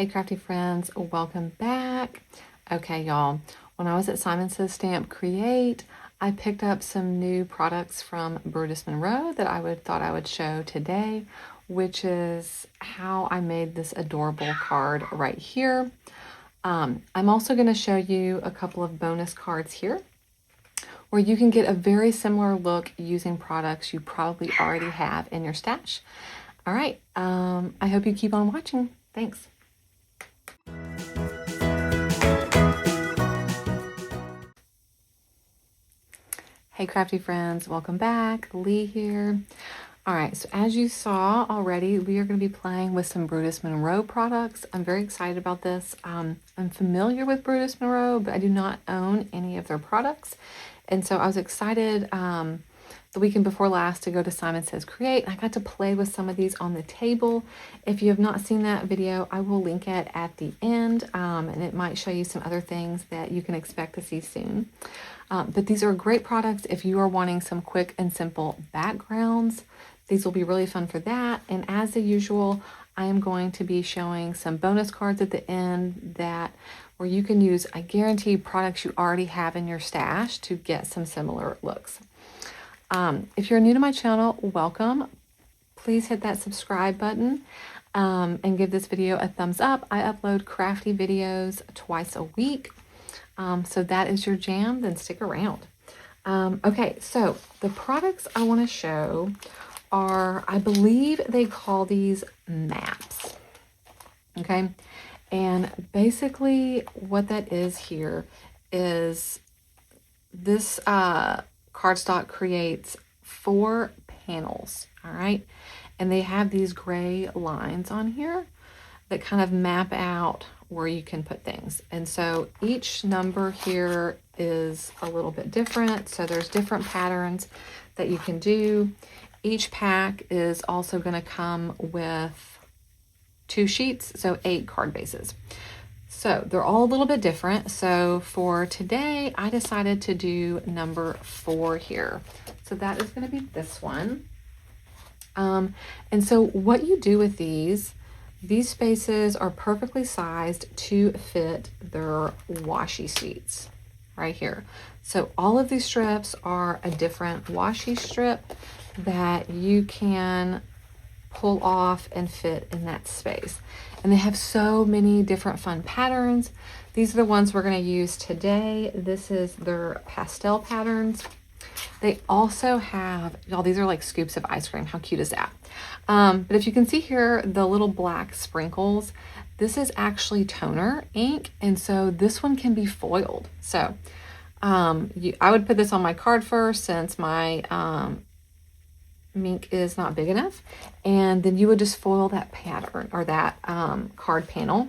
Hey crafty friends, welcome back. Okay y'all, when I was at Simon Says Stamp Create, I picked up some new products from Brutus Monroe that thought I would show today, which is how I made this adorable card right here. I'm also going to show you a couple of bonus cards here where you can get a very similar look using products you probably already have in your stash. All right, I hope you keep on watching. Thanks. Hey crafty friends, welcome back. Lee here. All right, so as you saw already, we are going to be playing with some Brutus Monroe products. I'm very excited about this. I'm familiar with Brutus Monroe, but I do not own any of their products. And so I was excited the weekend before last to go to Simon Says Create. I got to play with some of these on the table. If you have not seen that video, I will link it at the end, and it might show you some other things that you can expect to see soon. But these are great products if you are wanting some quick and simple backgrounds. These will be really fun for that. And as usual, I am going to be showing some bonus cards at the end where you can use, I guarantee, products you already have in your stash to get some similar looks. If you're new to my channel, welcome. Please hit that subscribe button and give this video a thumbs up. I upload crafty videos twice a week. So that is your jam, then stick around. Okay, so the products I want to show are, I believe they call these maps. Okay, and basically what that is here is this cardstock creates 4 panels, all right? And they have these gray lines on here that kind of map out where you can put things. And so each number here is a little bit different. So there's different patterns that you can do. Each pack is also going to come with 2 sheets, so 8 card bases. So they're all a little bit different. So for today, I decided to do number 4 here. So that is going to be this one. And so what you do with these spaces are perfectly sized to fit their washi sheets right here. So all of these strips are a different washi strip that you can pull off and fit in that space. And they have so many different fun patterns. These are the ones we're going to use today. This is their pastel patterns. They also have, y'all, these are like scoops of ice cream. How cute is that? But if you can see here, the little black sprinkles, this is actually toner ink. And so this one can be foiled. So I would put this on my card first since my ink is not big enough. And then you would just foil that pattern or that card panel.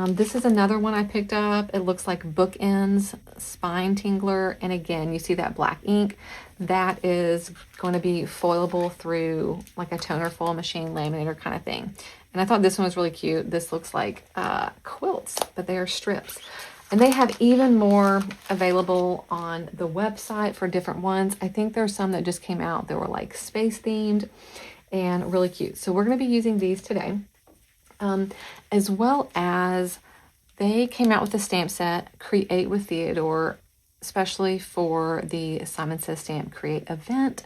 This is another one I picked up. It looks like Bookends Spine Tingler. And again, you see that black ink. That is going to be foilable through like a toner foil machine laminator kind of thing. And I thought this one was really cute. This looks like quilts, but they are strips. And they have even more available on the website for different ones. I think there's some that just came out that were like space themed and really cute. So we're going to be using these today. As well as they came out with a stamp set, Create with Theodore, especially for the Simon Says Stamp Create event.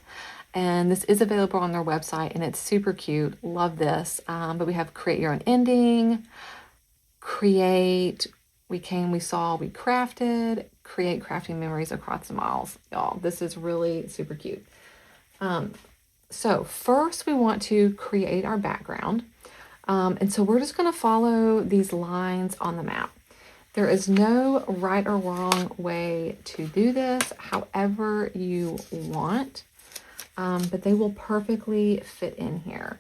And this is available on their website and it's super cute. Love this. But we have Create Your Own Ending, Create, We Came, We Saw, We Crafted, Create Crafting Memories Across the Miles. Y'all, this is really super cute. So first we want to create our background. And so we're just going to follow these lines on the map. There is no right or wrong way to do this, however you want, but they will perfectly fit in here.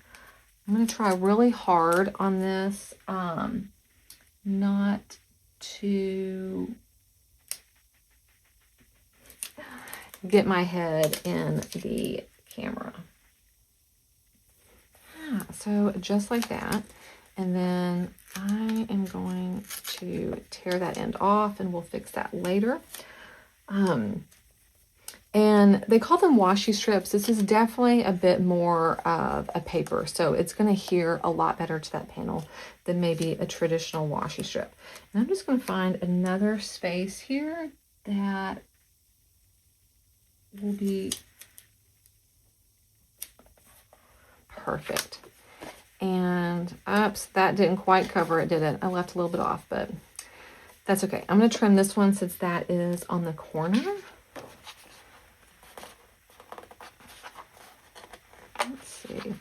I'm going to try really hard on this, not to get my head in the camera. So just like that, and then I am going to tear that end off and we'll fix that later. And they call them washi strips. This is definitely a bit more of a paper, so it's going to adhere a lot better to that panel than maybe a traditional washi strip. And I'm just going to find another space here that will be perfect. And oops, that didn't quite cover it, did it? I left a little bit off, but that's okay. I'm going to trim this one since that is on the corner. Let's see.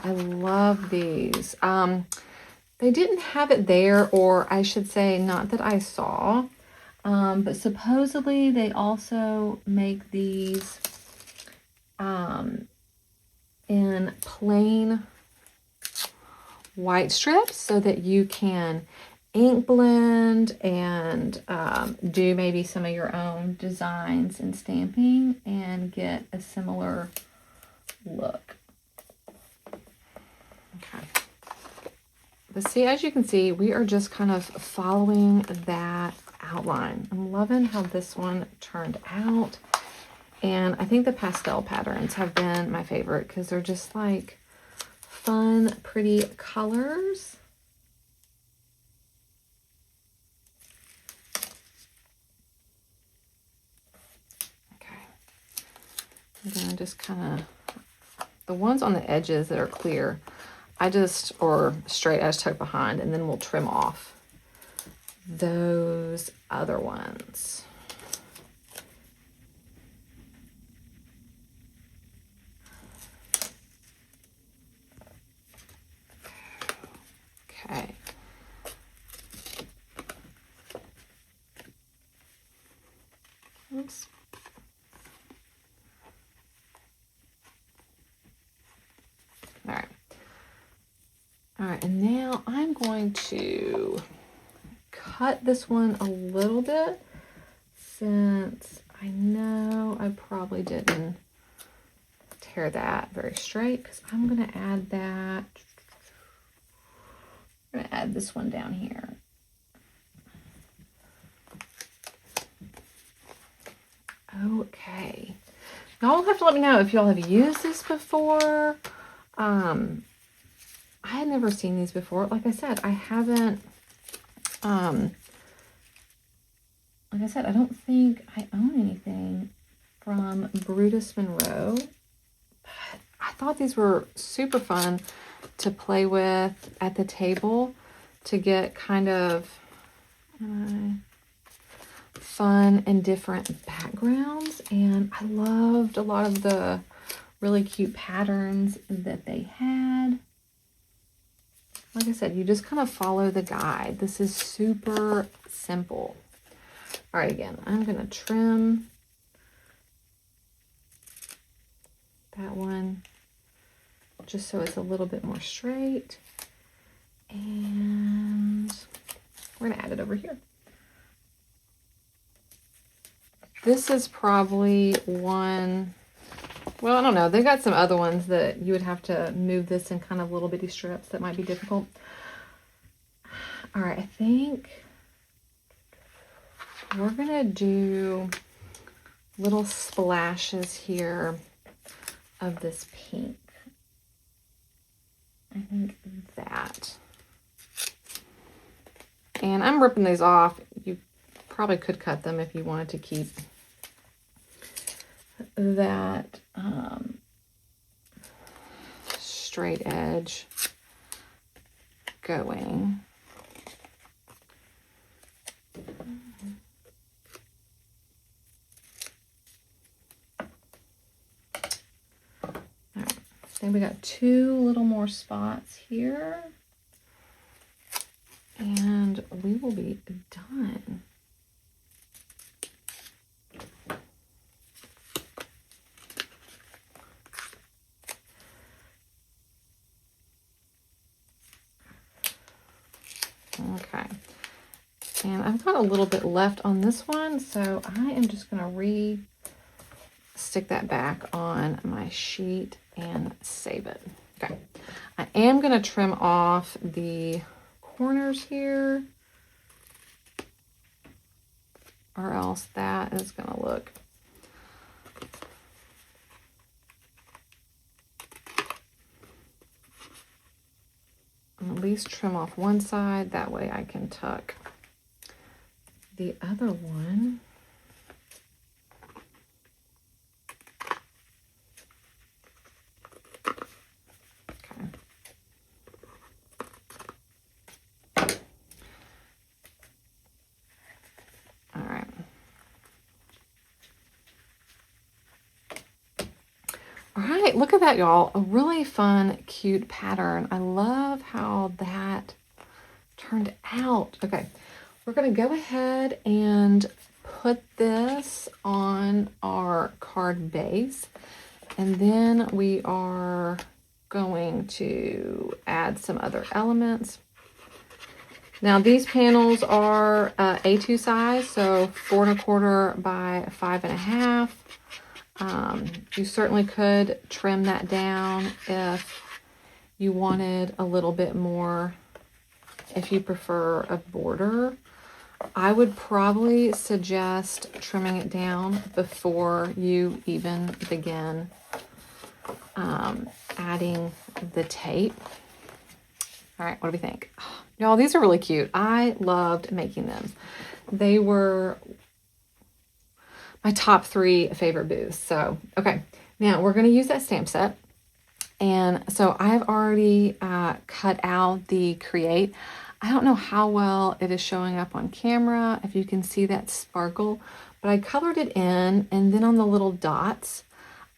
I love these. They didn't have it there, or I should say, not that I saw. But supposedly they also make these in plain white strips so that you can ink blend and do maybe some of your own designs and stamping and get a similar look. Okay. But see, as you can see, we are just kind of following that outline. I'm loving how this one turned out. And I think the pastel patterns have been my favorite because they're just like fun, pretty colors. Okay. I'm gonna just kind of, the ones on the edges that are clear, or straight, I just tuck behind, and then we'll trim off those other ones. Okay. Oops. All right. All right, and now I'm going to cut this one a little bit since I know I probably didn't tear that very straight, because I'm going to add that. I'm going to add this one down here. Okay. Y'all have to let me know if y'all have used this before. I had never seen these before. Like I said, I haven't, like I said, I don't think I own anything from Brutus Monroe. But I thought these were super fun to play with at the table to get kind of fun and different backgrounds. And I loved a lot of the really cute patterns that they had. Like I said, you just kind of follow the guide. This is super simple. All right, again, I'm going to trim that one just so it's a little bit more straight. And we're going to add it over here. This is probably one, well, I don't know. They got some other ones that you would have to move this in kind of little bitty strips that might be difficult. All right, I think we're going to do little splashes here of this pink. I think that. And I'm ripping these off. You probably could cut them if you wanted to keep that straight edge going. All right, then we got two little more spots here, and we will be done. Okay, and I've got a little bit left on this one, so I am just going to stick that back on my sheet and save it. Okay, I am going to trim off the corners here, or else that is going to look least trim off one side. That way I can tuck the other one. All right, look at that, y'all. A really fun, cute pattern. I love how that turned out. Okay, we're going to go ahead and put this on our card base. And then we are going to add some other elements. Now, these panels are A2 size, so 4 1/4 by 5 1/2. You certainly could trim that down if you wanted a little bit more, if you prefer a border. I would probably suggest trimming it down before you even begin adding the tape. All right, what do we think? Y'all, these are really cute. I loved making them. They were my top 3 favorite booths. So, okay, now we're going to use that stamp set. And so I've already cut out the create. I don't know how well it is showing up on camera, if you can see that sparkle, but I colored it in, and then on the little dots,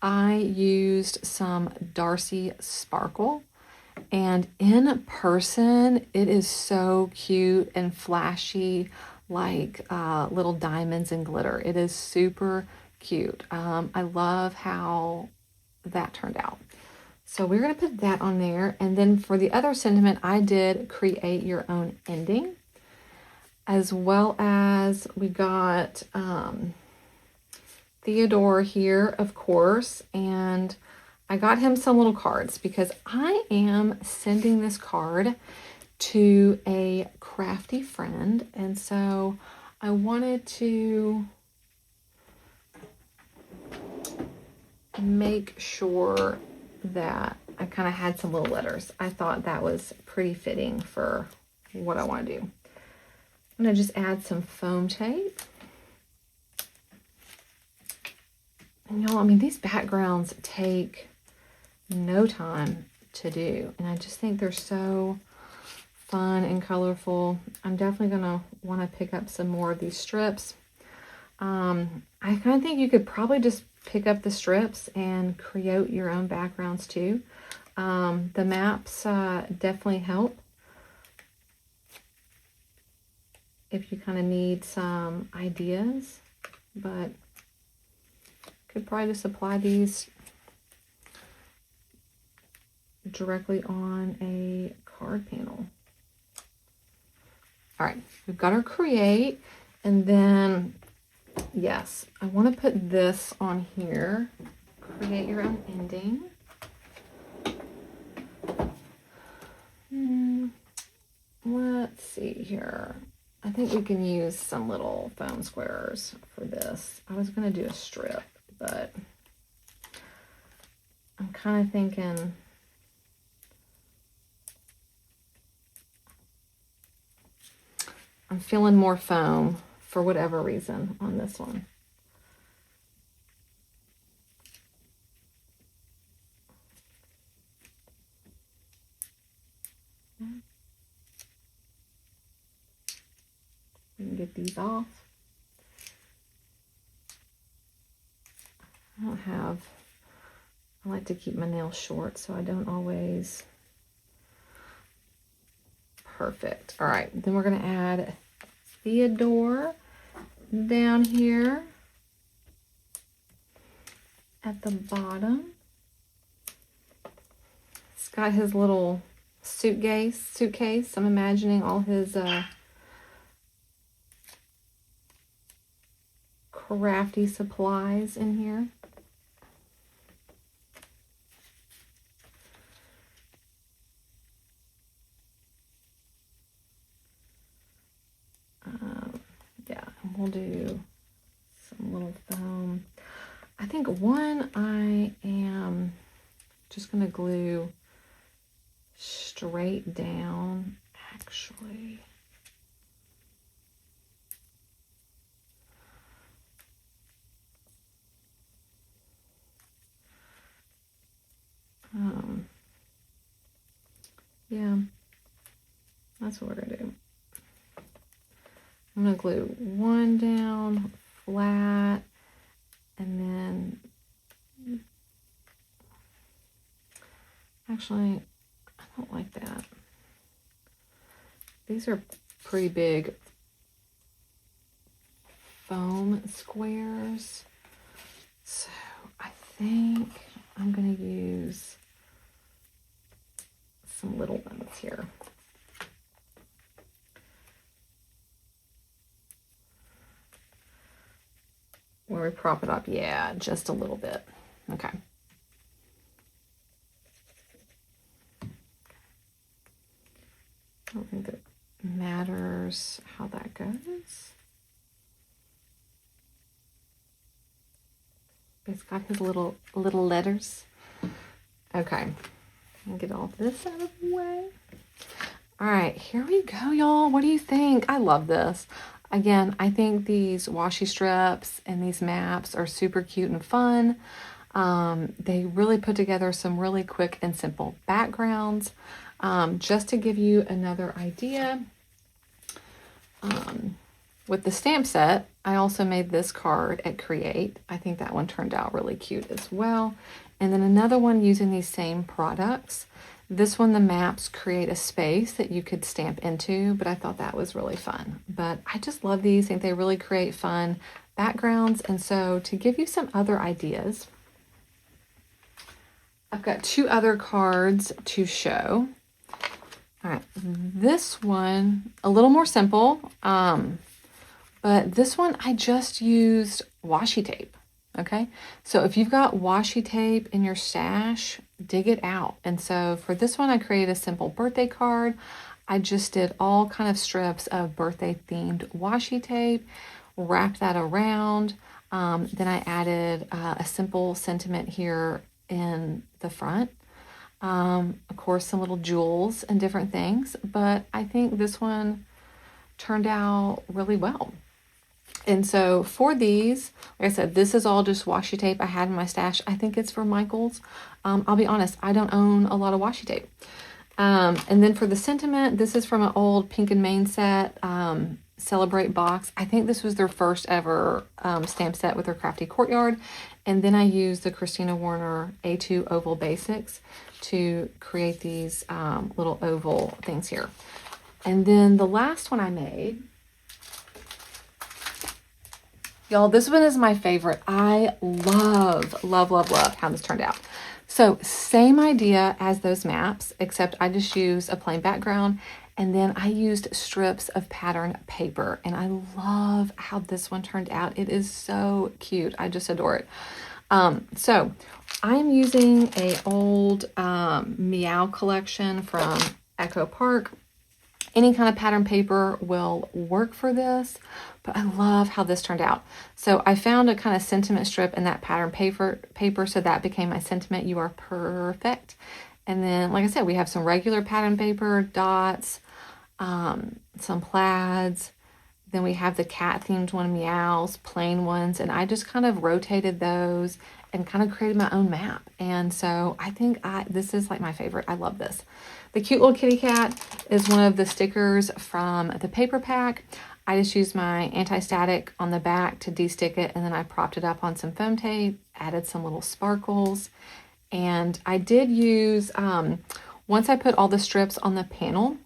I used some Darcy Sparkle. And in person, it is so cute and flashy, like little diamonds and glitter. It is super cute. I love how that turned out. So we're going to put that on there. And then for the other sentiment, I did create your own ending, as well as we got Theodore here, of course, and I got him some little cards because I am sending this card to a crafty friend, and so I wanted to make sure that I kind of had some little letters. I thought that was pretty fitting for what I want to do. I'm going to just add some foam tape. And y'all, I mean, these backgrounds take no time to do, and I just think they're so fun and colorful. I'm definitely gonna want to pick up some more of these strips. I kind of think you could probably just pick up the strips and create your own backgrounds too. The maps definitely help if you kind of need some ideas, but could probably just apply these directly on a card panel. All right, we've got our create, and then, yes, I want to put this on here, create your own ending. Let's see here. I think we can use some little foam squares for this. I was going to do a strip, but I'm kind of thinking I'm feeling more foam for whatever reason on this one. We can get these off. I like to keep my nails short, so I don't always. Perfect. All right, then we're going to add Theodore down here at the bottom. It's got his little suitcase. I'm imagining all his crafty supplies in here. Yeah, we'll do some little foam. I think one I am just going to glue straight down, actually. Yeah, that's what we're gonna do. I'm gonna glue one down flat, and then actually, I don't like that. These are pretty big foam squares, so I think I'm gonna use some little ones here. Where we prop it up, yeah, just a little bit. Okay. I don't think that matters how that goes. It's got his little letters. Okay, I'll get all this out of the way. All right, here we go, y'all. What do you think? I love this. Again, I think these washi strips and these maps are super cute and fun. They really put together some really quick and simple backgrounds. Just to give you another idea, with the stamp set, I also made this card at Create. I think that one turned out really cute as well. And then another one using these same products. This one, the maps create a space that you could stamp into, but I thought that was really fun. But I just love these. I think they really create fun backgrounds. And so to give you some other ideas, I've got two other cards to show. All right, this one, a little more simple, but this one I just used washi tape, okay? So if you've got washi tape in your stash, dig it out. And so for this one, I created a simple birthday card. I just did all kind of strips of birthday themed washi tape, wrapped that around. Then I added a simple sentiment here in the front. Of course, some little jewels and different things, but I think this one turned out really well. And so for these, like I said, this is all just washi tape I had in my stash. I think it's for Michael's. I'll be honest, I don't own a lot of washi tape. And then for the sentiment, this is from an old Pink and Main set, Celebrate box. I think this was their first ever stamp set with their Crafty Courtyard. And then I used the Kristina Werner A2 Oval Basics to create these little oval things here. And then the last one I made, y'all, this one is my favorite. I love how this turned out. So same idea as those maps, except I just used a plain background, and then I used strips of pattern paper, and I love how this one turned out. It is so cute. I just adore it. So I'm using a old Meow collection from Echo Park. Any kind of pattern paper will work for this, but I love how this turned out. So I found a kind of sentiment strip in that pattern paper, so that became my sentiment. You are perfect. And then, like I said, we have some regular pattern paper, dots, some plaids. Then we have the cat themed one, Meows, plain ones, and I just kind of rotated those and kind of created my own map. And so I think this is like my favorite. I love this. The cute little kitty cat is one of the stickers from the paper pack. I just used my anti-static on the back to de-stick it, and then I propped it up on some foam tape, added some little sparkles. And I did use, once I put all the strips on the panel,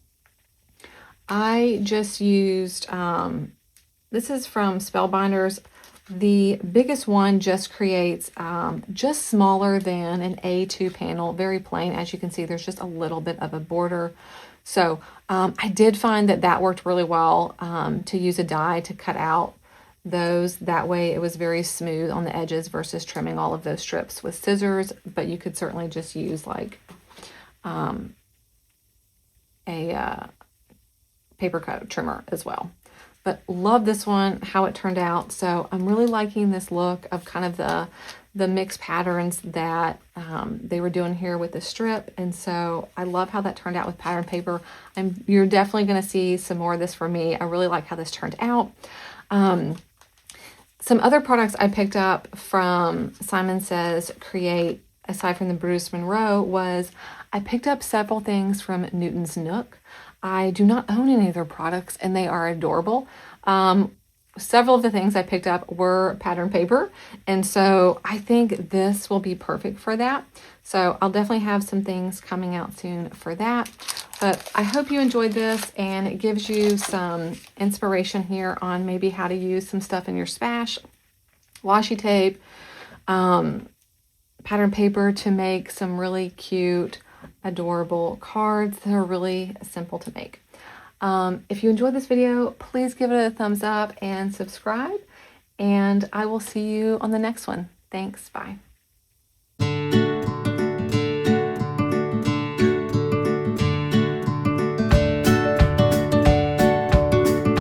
I just used, this is from Spellbinders. The biggest one just creates just smaller than an A2 panel, very plain. As you can see, there's just a little bit of a border. So I did find that worked really well to use a die to cut out those. That way it was very smooth on the edges versus trimming all of those strips with scissors. But you could certainly just use like a paper cut trimmer as well. But love this one, how it turned out. So I'm really liking this look of kind of the mixed patterns that they were doing here with the strip. And so I love how that turned out with pattern paper. You're definitely going to see some more of this from me. I really like how this turned out. Some other products I picked up from Simon Says Create, aside from the Brutus Monroe, was I picked up several things from Newton's Nook. I do not own any of their products, and they are adorable. Several of the things I picked up were pattern paper, and so I think this will be perfect for that. So I'll definitely have some things coming out soon for that. But I hope you enjoyed this, and it gives you some inspiration here on maybe how to use some stuff in your stash. Washi tape, pattern paper to make some really cute, adorable cards that are really simple to make. If you enjoyed this video, please give it a thumbs up and subscribe, and I will see you on the next one. Thanks. Bye.